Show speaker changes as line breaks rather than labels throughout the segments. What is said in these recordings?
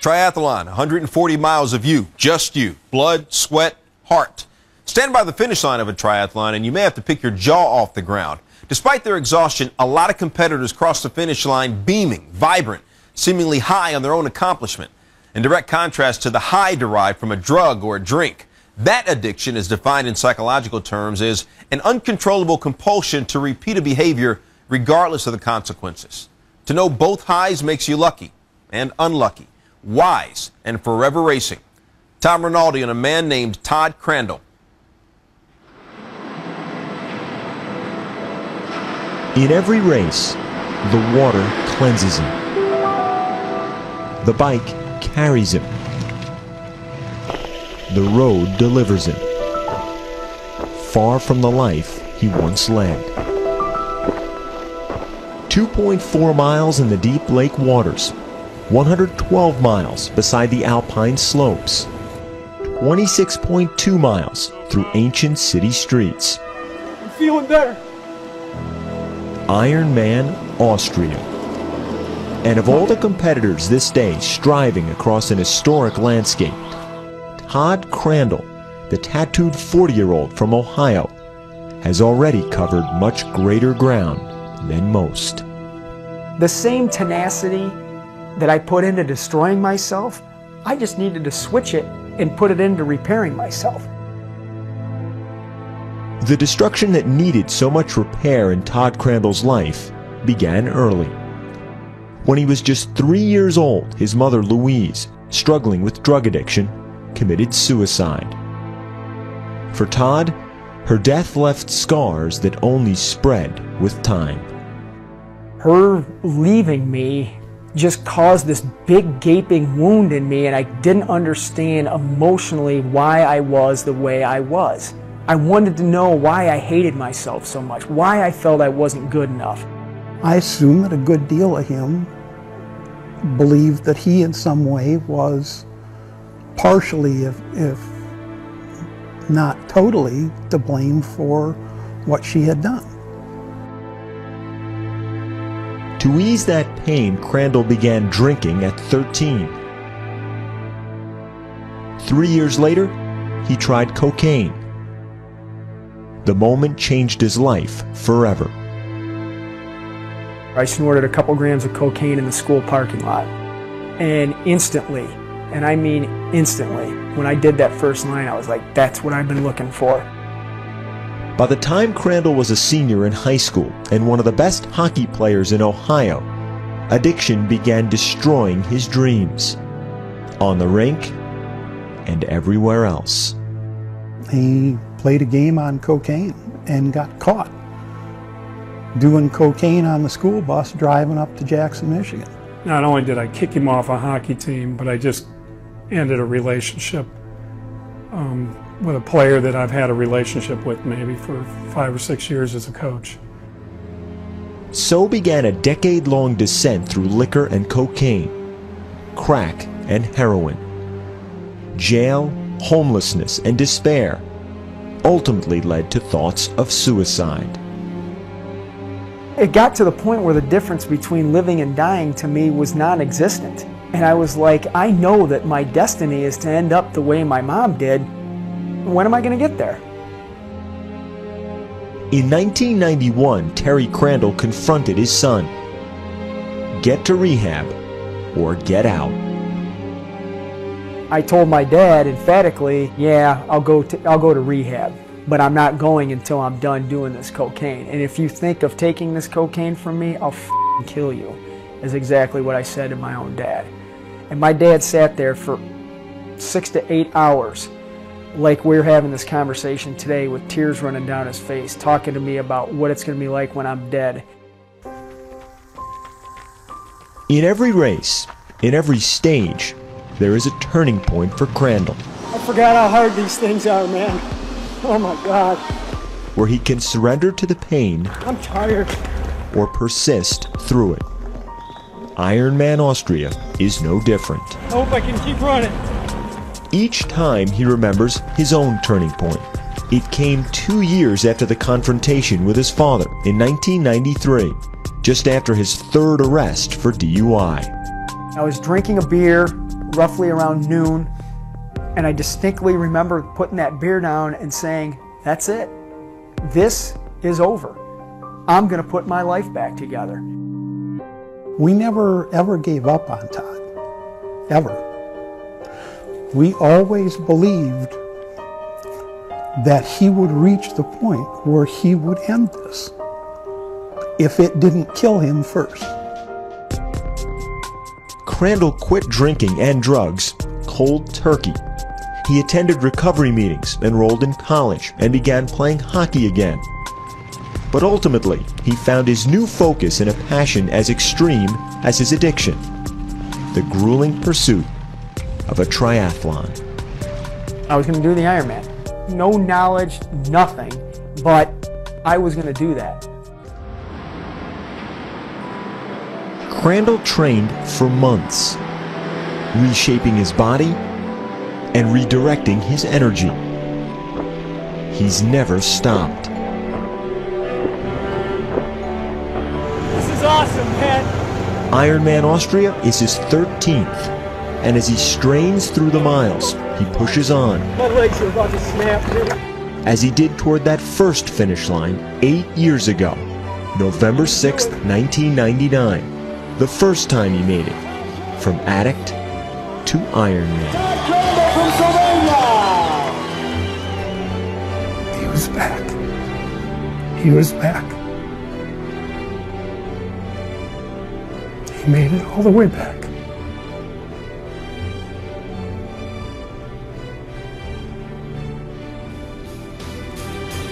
Triathlon, 140 miles of you, just you, blood, sweat, heart. Stand by the finish line of a triathlon and you may have to pick your jaw off the ground. Despite their exhaustion, a lot of competitors cross the finish line beaming, vibrant, seemingly high on their own accomplishment. In direct contrast to the high derived from a drug or a drink. That addiction is defined in psychological terms as an uncontrollable compulsion to repeat a behavior regardless of the consequences. To know both highs makes you lucky and unlucky, wise and forever racing. Tom Rinaldi and a man named Todd Crandel.
In every race, the water cleanses him. The bike carries him. The road delivers him. Far from the life he once led. 2.4 miles in the deep lake waters. 112 miles beside the alpine slopes. 26.2 miles through ancient city streets.
I'm feeling better.
Ironman Austria. And of all the competitors this day striving across an historic landscape, Todd Crandel, the tattooed 40-year-old from Ohio, has already covered much greater ground than most.
The same tenacity that I put into destroying myself, I just needed to switch it and put it into repairing myself.
The destruction that needed so much repair in Todd Crandel's life began early. When he was just 3 years old, his mother Louise, struggling with drug addiction, committed suicide. For Todd, her death left scars that only spread with time.
Her leaving me just caused this big gaping wound in me, and I didn't understand emotionally why I was the way I was. I wanted to know why I hated myself so much, why I felt I wasn't good enough.
I assume that a good deal of him believed that he in some way was partially, if not totally, to blame for what she had done.
To ease that pain, Crandel began drinking at 13. 3 years later, he tried cocaine. The moment changed his life forever.
I snorted a couple grams of cocaine in the school parking lot. And instantly, and I mean instantly, when I did that first line, I was like, that's what I've been looking for.
By the time Crandel was a senior in high school and one of the best hockey players in Ohio, addiction began destroying his dreams. On the rink and everywhere else.
He played a game on cocaine and got caught doing cocaine on the school bus driving up to Jackson, Michigan.
Not only did I kick him off a hockey team, but I just ended a relationship with a player that I've had a relationship with maybe for 5 or 6 years as a coach.
So began a decade-long descent through liquor and cocaine, crack and heroin, jail, homelessness, and despair, ultimately led to thoughts of suicide.
It got to the point where the difference between living and dying to me was non-existent. And I was like, I know that my destiny is to end up the way my mom did. When am I going to get there?
In 1991, Terry Crandel confronted his son. Get to rehab or get out.
I told my dad emphatically, yeah, I'll go to rehab, but I'm not going until I'm done doing this cocaine. And if you think of taking this cocaine from me, I'll f***ing kill you, is exactly what I said to my own dad. And my dad sat there for 6 to 8 hours, like we're having this conversation today, with tears running down his face, talking to me about what it's going to be like when I'm dead.
In every race, in every stage, there is a turning point for Crandel.
I forgot how hard these things are, man. Oh my God.
Where he can surrender to the pain.
I'm tired.
Or persist through it. Ironman Austria is no different.
I hope I can keep running.
Each time he remembers his own turning point. It came 2 years after the confrontation with his father in 1993, just after his third arrest for DUI.
I was drinking a beer roughly around noon, and I distinctly remember putting that beer down and saying, that's it. This is over. I'm going to put my life back together.
We never ever gave up on Todd, ever. We always believed that he would reach the point where he would end this if it didn't kill him first.
Crandel quit drinking and drugs cold turkey. He attended recovery meetings, enrolled in college, and began playing hockey again. But ultimately, he found his new focus in a passion as extreme as his addiction: the grueling pursuit of a triathlon.
I was going to do the Ironman. No knowledge, nothing, but I was going to do that.
Crandel trained for months, reshaping his body and redirecting his energy. He's never stopped.
This is awesome, man.
Ironman Austria is his 13th, and as he strains through the miles, he pushes on.
My legs are about to snap, dude.
As he did toward that first finish line 8 years ago, November 6th, 1999, the first time he made it from Addict to Ironman.
Todd Crandel from Pennsylvania.
He was back. He was back. He made it all the way back.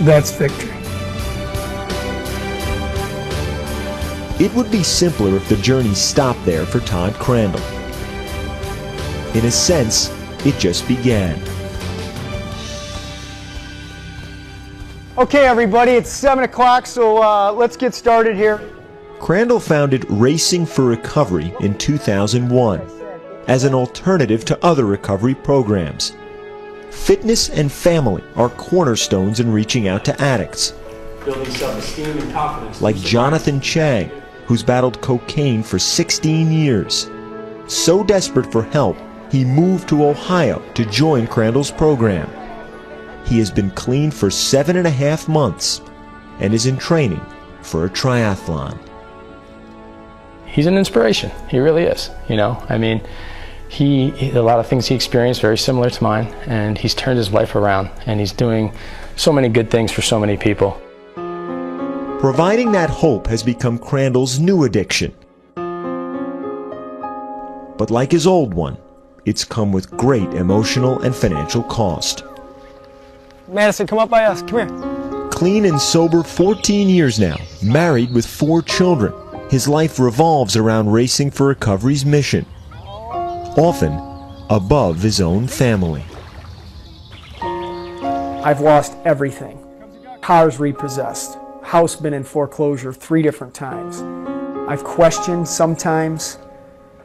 That's victory.
It would be simpler if the journey stopped there for Todd Crandel. In a sense, it just began.
Okay, everybody, it's 7 o'clock, so let's get started here.
Crandel founded Racing for Recovery in 2001 as an alternative to other recovery programs. Fitness and family are cornerstones in reaching out to addicts.
Building self-esteem and confidence.
Like Jonathan Chang, who's battled cocaine for 16 years. So desperate for help, he moved to Ohio to join Crandel's program. He has been clean for 7.5 months and is in training for a triathlon.
He's an inspiration. He really is. You know, I mean, a lot of things he experienced very similar to mine, and he's turned his life around, and he's doing so many good things for so many people.
Providing that hope has become Crandel's new addiction. But like his old one, it's come with great emotional and financial cost.
Madison, come up by us. Come here.
Clean and sober 14 years now, married with 4 children, his life revolves around Racing for Recovery's mission, often above his own family.
I've lost everything. Cars repossessed. House been in foreclosure 3 different times. I've questioned sometimes,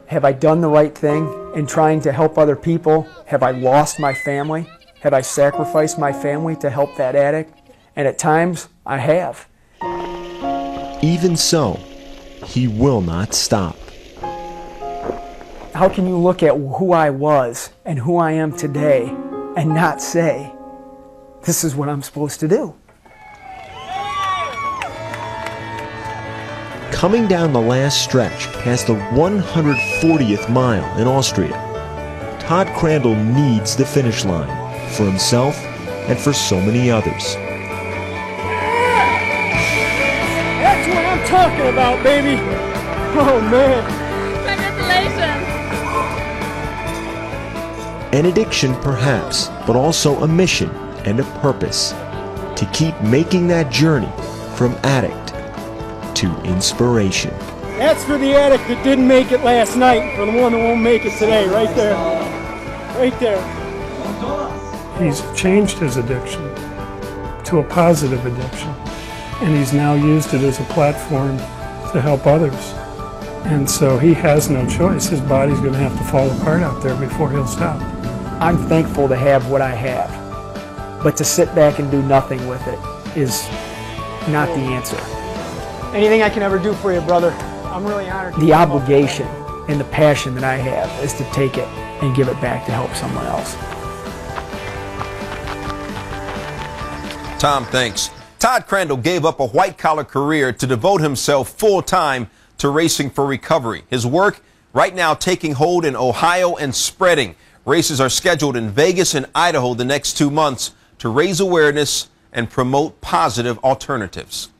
have I done the right thing in trying to help other people? Have I lost my family? Have I sacrificed my family to help that addict? And at times, I have.
Even so, he will not stop.
How can you look at who I was and who I am today and not say, this is what I'm supposed to do?
Coming down the last stretch past the 140th mile in Austria, Todd Crandel needs the finish line for himself and for so many others.
That's what I'm talking about, baby. Oh, man.
Congratulations. An addiction, perhaps, but also a mission and a purpose to keep making that journey from addict to inspiration.
That's for the addict that didn't make it last night, for the one that won't make it today, right there. Right there.
He's changed his addiction to a positive addiction, and he's now used it as a platform to help others. And so he has no choice. His body's going to have to fall apart out there before he'll stop.
I'm thankful to have what I have, but to sit back and do nothing with it is not the answer. Anything I can ever do for you, brother, I'm really honored. The obligation And the passion that I have is to take it and give it back to help someone else.
Tom, thanks. Todd Crandel gave up a white-collar career to devote himself full-time to racing for recovery. His work right now taking hold in Ohio and spreading. Races are scheduled in Vegas and Idaho the next 2 months to raise awareness and promote positive alternatives.